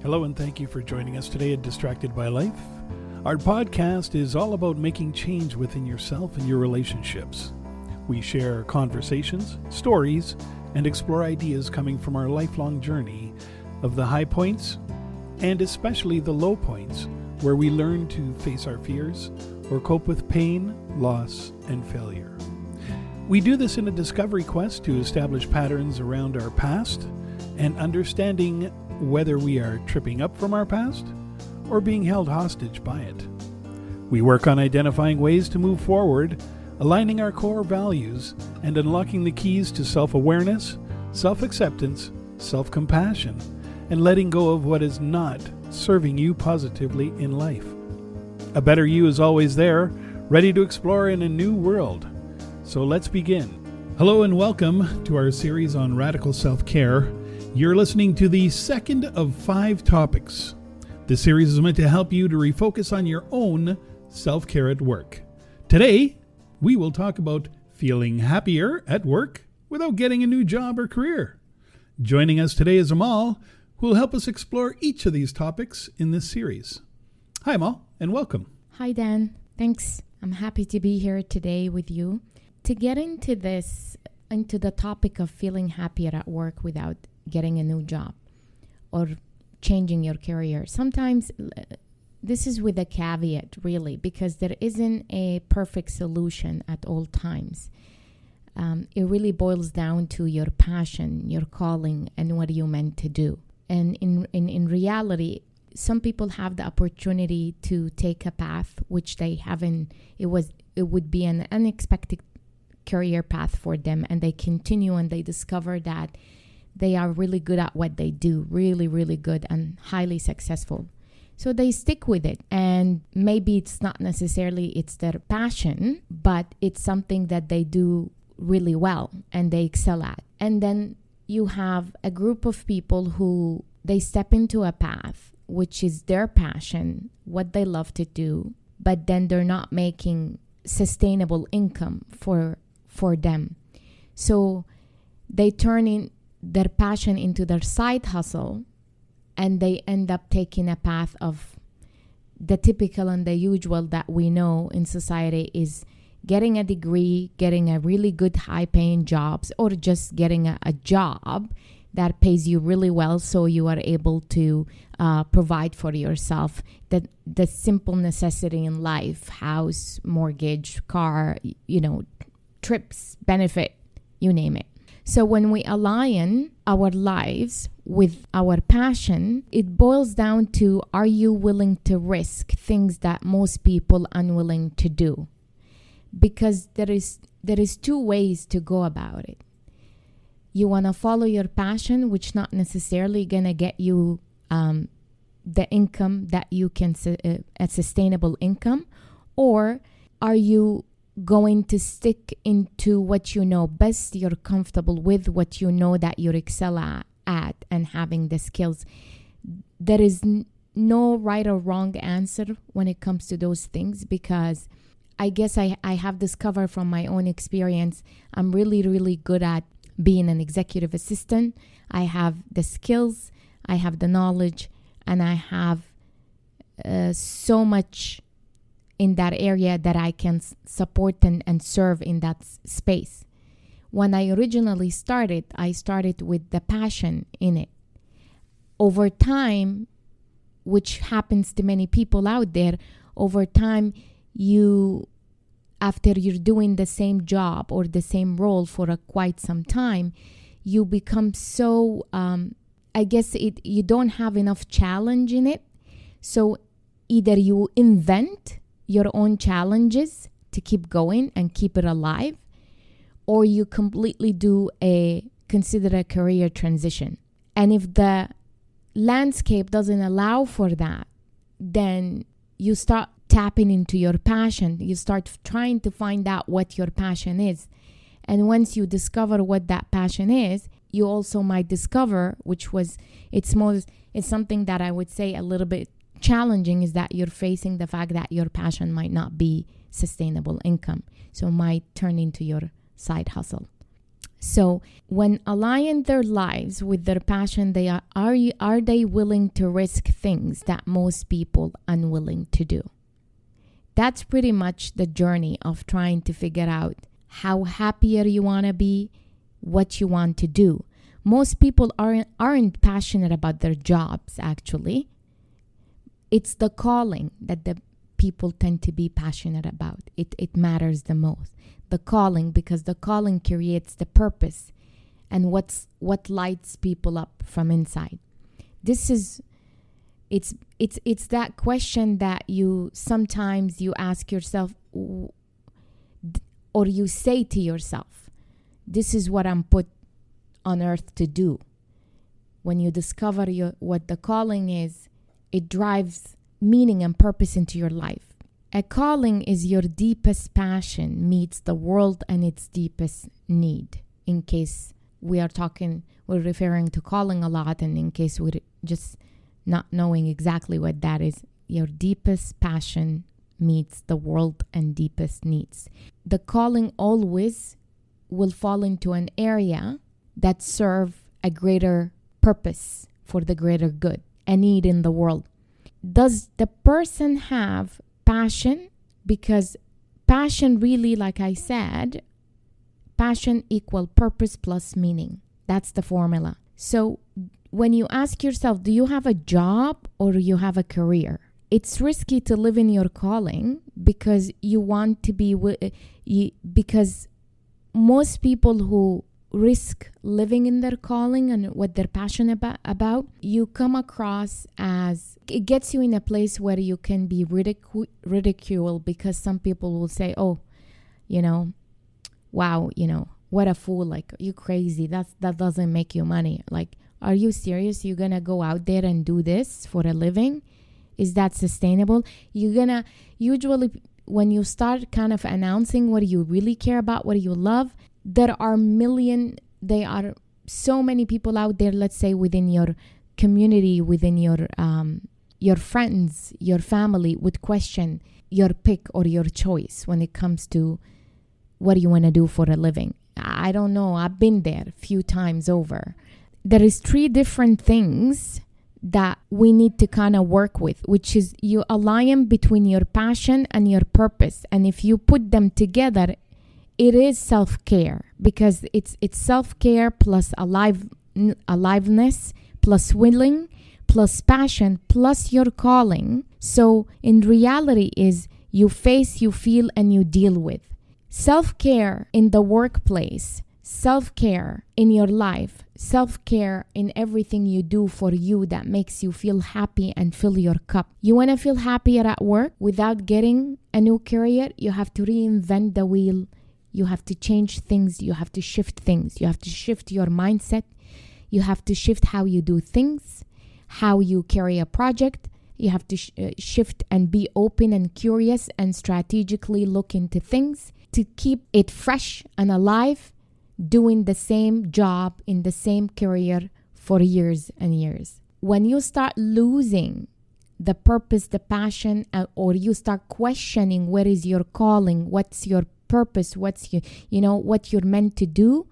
Hello and thank you for joining us today at Distracted by Life. Our podcast is all about making change within yourself and your relationships. We share conversations, stories, and explore ideas coming from our lifelong journey of the high points and especially the low points where we learn to face our fears or cope with pain, loss, and failure. We do this in a discovery quest to establish patterns around our past and understanding whether we are tripping up from our past or being held hostage by it. We work on identifying ways to move forward, aligning our core values, and unlocking the keys to self-awareness, self-acceptance, self-compassion, and letting go of what is not serving you positively in life. A better you is always there, ready to explore in a new world. So let's begin. Hello and welcome to our series on radical self-care. You're listening to the second of 5 topics. This series is meant to help you to refocus on your own self-care at work. Today, we will talk about feeling happier at work without getting a new job or career. Joining us today is Amal, who will help us explore each of these topics in this series. Hi, Amal, and welcome. Hi, Dan. Thanks. I'm happy to be here today with you. To get into the topic of feeling happier at work without getting a new job or changing your career. Sometimes this is with a caveat, really, because there isn't a perfect solution at all times. It really boils down to your passion, your calling, and what you're meant to do. And in reality, some people have the opportunity to take a path which they haven't. It would be an unexpected career path for them, and they continue and they discover that they are really good at what they do, really, really good and highly successful. So they stick with it. And maybe it's not necessarily it's their passion, but it's something that they do really well and they excel at. And then you have a group of people who they step into a path, which is their passion, what they love to do, but then they're not making sustainable income for them. So they turn in their passion into their side hustle, and they end up taking a path of the typical and the usual that we know in society is getting a degree, getting a really good high-paying jobs, or just getting a job that pays you really well so you are able to provide for yourself the simple necessity in life, house, mortgage, car, trips, benefit, you name it. So when we align our lives with our passion, it boils down to, are you willing to risk things that most people are unwilling to do? Because there is 2 ways to go about it. You want to follow your passion, which not necessarily going to get you the income that you can, a sustainable income, or are you going to stick into what you know best, you're comfortable with, what you know that you excel at and having the skills. There is no right or wrong answer when it comes to those things, because I guess I have discovered from my own experience, I'm really, really good at being an executive assistant. I have the skills, I have the knowledge, and I have so much in that area that I can support and serve in that space. When I originally started, I started with the passion in it. Over time, which happens to many people out there, over time, after you're doing the same job or the same role for quite some time, you become so, you don't have enough challenge in it. So either you invent your own challenges to keep going and keep it alive, or you completely consider a career transition. And if the landscape doesn't allow for that, then you start tapping into your passion. You start trying to find out what your passion is. And once you discover what that passion is, you also might discover, it's something that I would say a little bit challenging, is that you're facing the fact that your passion might not be sustainable income, so might turn into your side hustle. So when aligning their lives with their passion, are they willing to risk things that most people are unwilling to do? That's pretty much the journey of trying to figure out how happier you want to be, what you want to do. Most people aren't passionate about their jobs, actually. It's the calling that the people tend to be passionate about. It matters the most. The calling, because the calling creates the purpose and what lights people up from inside. It's that question that you sometimes you ask yourself, or you say to yourself, this is what I'm put on earth to do. When you discover what the calling is, it drives meaning and purpose into your life. A calling is your deepest passion meets the world and its deepest need. In case we're referring to calling a lot, and in case we're just not knowing exactly what that is, your deepest passion meets the world and deepest needs. The calling always will fall into an area that serve a greater purpose for the greater good, a need in the world. Does the person have passion? Because passion really, like I said, passion equal purpose plus meaning. That's the formula. So when you ask yourself, do you have a job or do you have a career? It's risky to live in your calling because you want to be, because most people who risk living in their calling and what they're passionate about, you come across as, it gets you in a place where you can be ridiculed, because some people will say, oh, wow, what a fool, like, you crazy, that doesn't make you money. Like, are you serious? You're gonna go out there and do this for a living? Is that sustainable? Usually when you start kind of announcing what you really care about, what you love, there are so many people out there, let's say within your community, within your friends, your family, would question your pick or your choice when it comes to what you want to do for a living. I don't know. I've been there a few times over. There is 3 different things that we need to kind of work with, which is you align between your passion and your purpose. And if you put them together, it is self-care, because it's self-care plus aliveness plus willing plus passion plus your calling. So in reality is you face, you feel, and you deal with. Self-care in the workplace, self-care in your life, self-care in everything you do for you that makes you feel happy and fill your cup. You want to feel happier at work without getting a new career? You have to reinvent the wheel. You have to change things. You have to shift things. You have to shift your mindset. You have to shift how you do things, how you carry a project. You have to shift and be open and curious and strategically look into things to keep it fresh and alive, doing the same job in the same career for years and years. When you start losing the purpose, the passion, or you start questioning what is your calling, what's your purpose, what's what you're meant to do,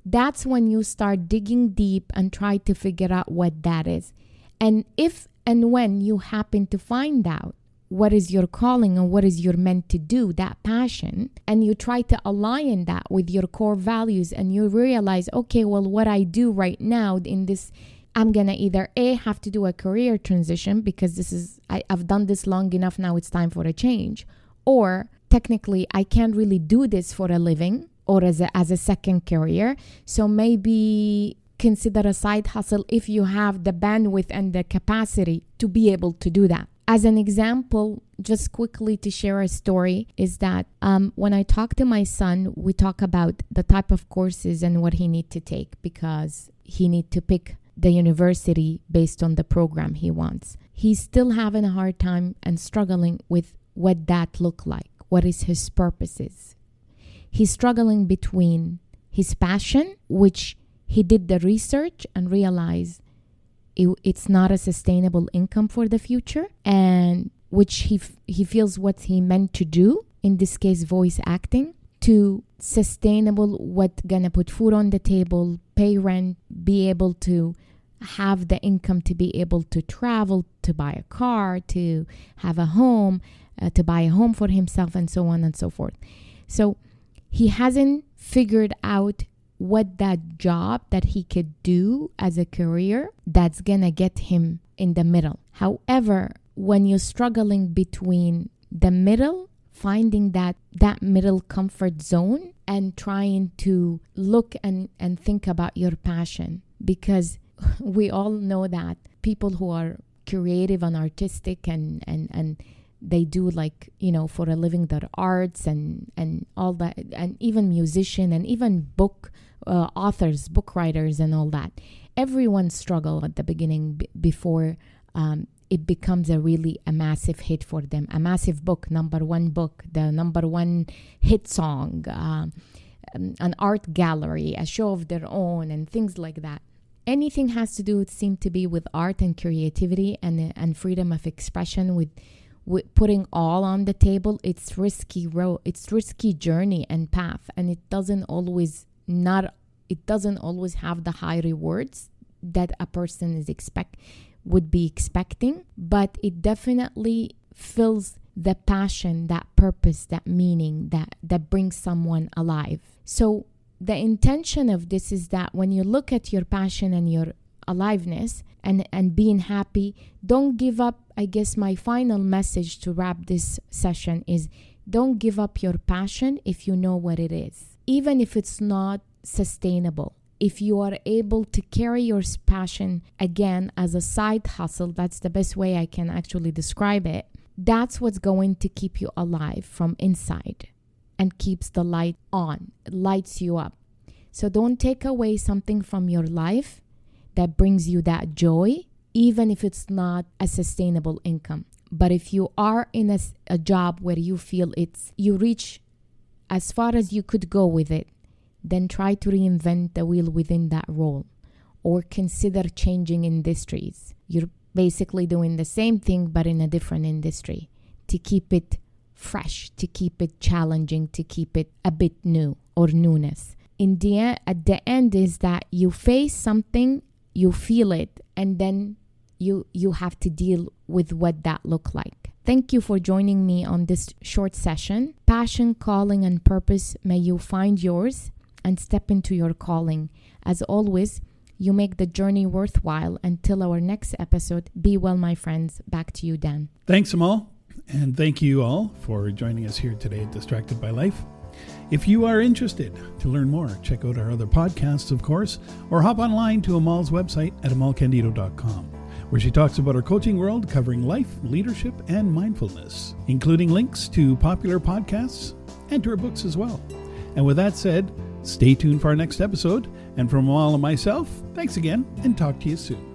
that's when you start digging deep and try to figure out what that is. And if and when you happen to find out what is your calling and what is you're meant to do, that passion, and you try to align that with your core values, and you realize, okay, well, what I do right now in this, I'm gonna either have to do a career transition because I've done this long enough, now it's time for a change, or technically I can't really do this for a living or as a second career, so maybe consider a side hustle if you have the bandwidth and the capacity to be able to do that. As an example, just quickly to share a story, is that when I talk to my son, we talk about the type of courses and what he needs to take, because he needs to pick the university based on the program he wants. He's still having a hard time and struggling with what that look like. What is his purposes? He's struggling between his passion, which he did the research and realized it's not a sustainable income for the future, and which he feels what he meant to do, in this case voice acting, to sustainable, what gonna put food on the table, pay rent, be able to have the income to be able to travel, to buy a car, to have a home, to buy a home for himself, and so on and so forth. So he hasn't figured out what that job that he could do as a career that's gonna get him in the middle. However, when you're struggling between the middle, finding that middle comfort zone and trying to look and think about your passion, because we all know that people who are creative and artistic and they do, like, for a living, their arts and all that, and even musician and even book authors, book writers and all that. Everyone struggle at the beginning before it becomes a massive hit for them. A massive book, number one book, the number one hit song, an art gallery, a show of their own, and things like that. Anything has to do, seem to be, with art and creativity and freedom of expression, with putting all on the table. It's risky journey and path, and it doesn't always have the high rewards that a person would be expecting, but it definitely fills the passion, that purpose, that meaning that brings someone alive. So the intention of this is that when you look at your passion and your aliveness and being happy, don't give up. I guess my final message to wrap this session is, don't give up your passion if you know what it is, even if it's not sustainable. If you are able to carry your passion again as a side hustle, that's the best way I can actually describe it. That's what's going to keep you alive from inside and keeps the light on, lights you up. So don't take away something from your life that brings you that joy, even if it's not a sustainable income. But if you are in a job where you feel you reach as far as you could go with it, then try to reinvent the wheel within that role, or consider changing industries. You're basically doing the same thing but in a different industry, to keep it fresh, to keep it challenging, to keep it a bit new or newness. At the end is that you face something, you feel it, and then you have to deal with what that look like. Thank you for joining me on this short session. Passion, calling, and purpose, may you find yours and step into your calling. As always, you make the journey worthwhile. Until our next episode, be well, my friends. Back to you, Dan. Thanks, Amal. And thank you all for joining us here today at Distracted by Life. If you are interested to learn more, check out our other podcasts, of course, or hop online to Amal's website at amalcandido.com, where she talks about her coaching world covering life, leadership, and mindfulness, including links to popular podcasts and to her books as well. And with that said, stay tuned for our next episode. And from Amal and myself, thanks again, and talk to you soon.